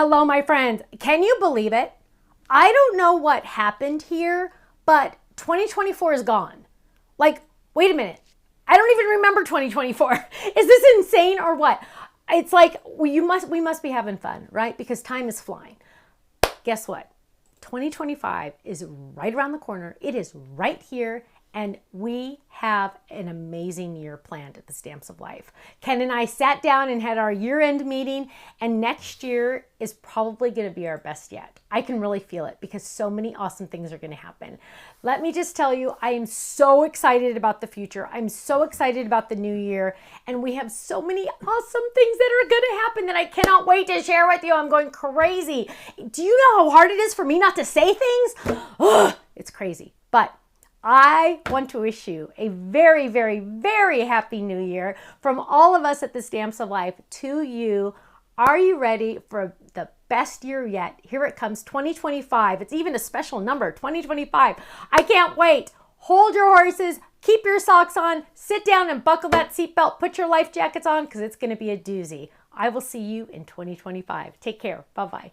Hello, my friends. Can you believe it? I don't know what happened here, but 2024 is gone. Like, wait a minute. I don't even remember 2024. Is this insane or what? It's like we must be having fun, right? Because time is flying. Guess what? 2025 is right around the corner. It is right here. And we have an amazing year planned at the Stamps of Life. Ken and I sat down and had our year-end meeting, and next year is probably going to be our best yet. I can really feel it because so many awesome things are going to happen. Let me just tell you, I am so excited about the future. I'm so excited about the new year, and we have so many awesome things that are going to happen that I cannot wait to share with you. I'm going crazy. Do you know how hard it is for me not to say things? Ugh, it's crazy, but I want to wish you a very, very, very happy new year from all of us at the Stamps of Life to you. Are you ready for the best year yet? Here it comes, 2025. It's even a special number, 2025. I can't wait. Hold your horses, keep your socks on, sit down and buckle that seatbelt, put your life jackets on because it's going to be a doozy. I will see you in 2025. Take care. Bye-bye.